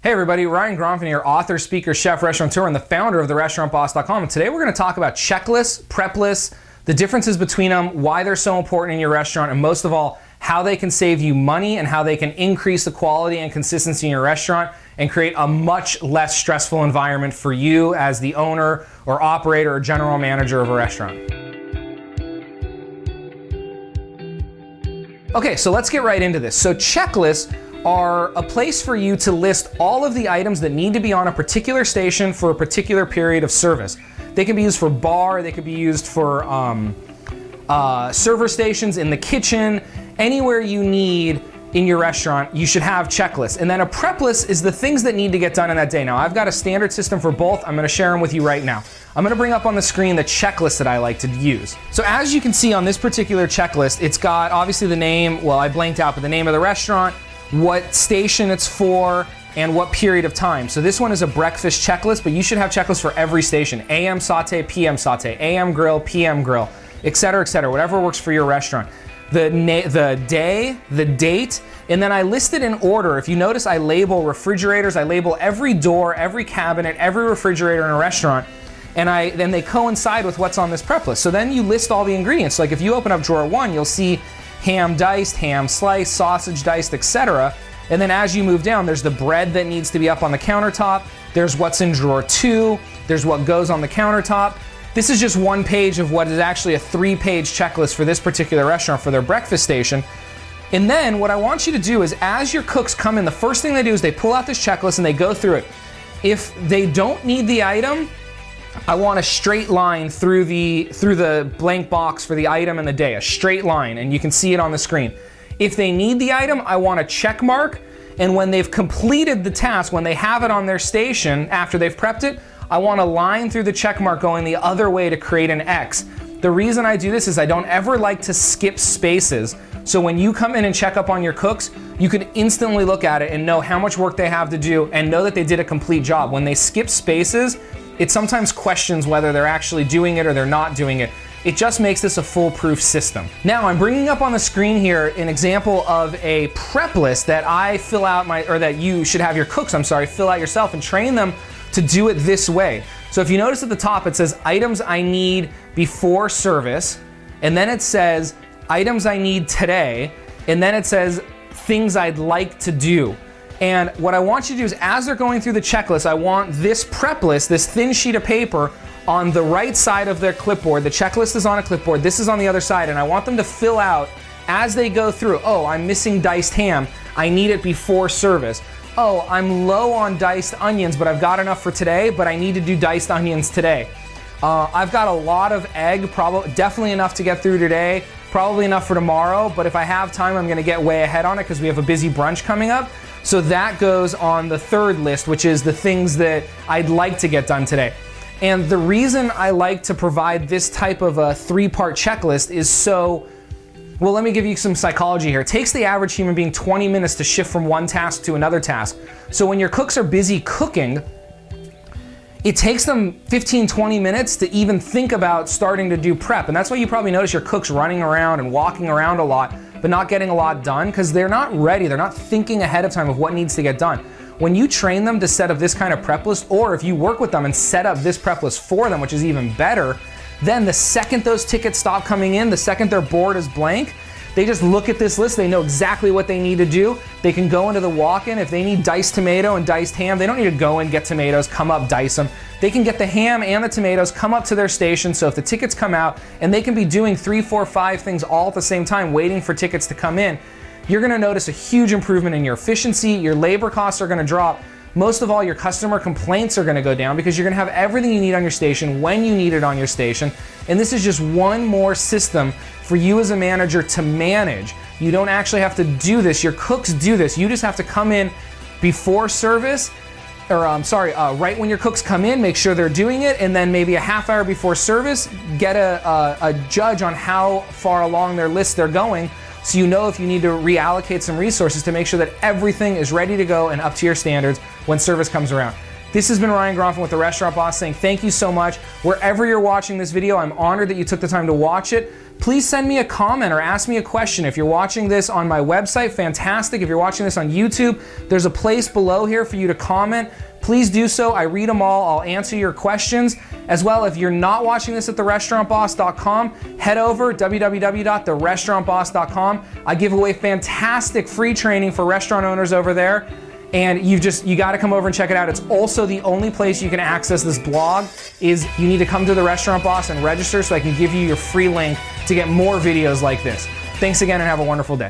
Hey everybody, Ryan Gronfin here, author, speaker, chef, restaurateur, and the founder of therestaurantboss.com. And today we're going to talk about check lists, prep lists, the differences between them, why they're so important in your restaurant, and most of all, how they can save you money and how they can increase the quality and consistency in your restaurant and create a much less stressful environment for you as the owner or operator or general manager of a restaurant. Okay, so let's get right into this. So checklists are a place for you to list all of the items that need to be on a particular station for a particular period of service. They can be used for bar, they could be used for server stations, in the kitchen, anywhere you need in your restaurant, you should have checklists. And then a prep list is the things that need to get done in that day. Now, I've got a standard system for both. I'm gonna share them with you right now. I'm gonna bring up on the screen the checklist that I like to use. So as you can see on this particular checklist, it's got obviously the name, well, I blanked out, but the name of the restaurant, what station it's for, and what period of time. So this one is a breakfast checklist, but you should have checklists for every station. AM saute, PM saute, AM grill, PM grill, et cetera, whatever works for your restaurant. The day, the date, and then I listed in order. If you notice, I label refrigerators, I label every door, every cabinet, every refrigerator in a restaurant, and then they coincide with what's on this prep list. So then you list all the ingredients. Like if you open up drawer 1, you'll see ham diced, ham sliced, sausage diced, etc. And then as you move down, there's the bread that needs to be up on the countertop. There's what's in drawer 2. There's what goes on the countertop. This is just one page of what is actually a 3-page checklist for this particular restaurant for their breakfast station. And then what I want you to do is as your cooks come in, the first thing they do is they pull out this checklist and they go through it. If they don't need the item, I want a straight line through the blank box for the item and the day, a straight line, and you can see it on the screen. If they need the item, I want a check mark, and when they've completed the task, when they have it on their station after they've prepped it, I want a line through the check mark going the other way to create an X. The reason I do this is I don't ever like to skip spaces. So when you come in and check up on your cooks, you can instantly look at it and know how much work they have to do and know that they did a complete job. When they skip spaces, it sometimes questions whether they're actually doing it or they're not doing it. It just makes this a foolproof system. Now I'm bringing up on the screen here an example of a prep list that I fill out that you should have your cooks, fill out yourself and train them to do it this way. So if you notice at the top, it says items I need before service, and then it says items I need today, and then it says things I'd like to do. And what I want you to do is as they're going through the checklist, I want this prep list, this thin sheet of paper on the right side of their clipboard. The checklist is on a clipboard, this is on the other side, and I want them to fill out as they go through. Oh, I'm missing diced ham, I need it before service. Oh, I'm low on diced onions, but I've got enough for today, but I need to do diced onions today. I've got a lot of egg, definitely enough to get through today, probably enough for tomorrow, but if I have time, I'm gonna get way ahead on it because we have a busy brunch coming up. So that goes on the third list, which is the things that I'd like to get done today. And the reason I like to provide this type of a 3-part checklist is well, let me give you some psychology here. It takes the average human being 20 minutes to shift from one task to another task. So when your cooks are busy cooking, it takes them 15, 20 minutes to even think about starting to do prep. And that's why you probably notice your cooks running around and walking around a lot, but not getting a lot done because they're not ready. They're not thinking ahead of time of what needs to get done. When you train them to set up this kind of prep list, or if you work with them and set up this prep list for them, which is even better, then the second those tickets stop coming in, the second their board is blank, they just look at this list, they know exactly what they need to do. They can go into the walk-in. If they need diced tomato and diced ham, they don't need to go and get tomatoes, come up, dice them. They can get the ham and the tomatoes, come up to their station, so if the tickets come out, and they can be doing 3, 4, 5 things all at the same time, waiting for tickets to come in, you're gonna notice a huge improvement in your efficiency, your labor costs are gonna drop, most of all, your customer complaints are gonna go down because you're gonna have everything you need on your station when you need it on your station. And this is just one more system for you as a manager to manage. You don't actually have to do this. Your cooks do this. You just have to come in before service, right when your cooks come in, make sure they're doing it, and then maybe a half hour before service, get a judge on how far along their list they're going, so you know if you need to reallocate some resources to make sure that everything is ready to go and up to your standards when service comes around. This has been Ryan Gronfin with The Restaurant Boss saying thank you so much. Wherever you're watching this video, I'm honored that you took the time to watch it. Please send me a comment or ask me a question. If you're watching this on my website, fantastic. If you're watching this on YouTube, there's a place below here for you to comment. Please do so. I read them all. I'll answer your questions. As well, if you're not watching this at therestaurantboss.com, head over www.therestaurantboss.com. I give away fantastic free training for restaurant owners over there. And you got to come over and check it out. It's also the only place you can access this blog. Is you need to come to The Restaurant Boss and register so I can give you your free link to get more videos like this. Thanks again and have a wonderful day.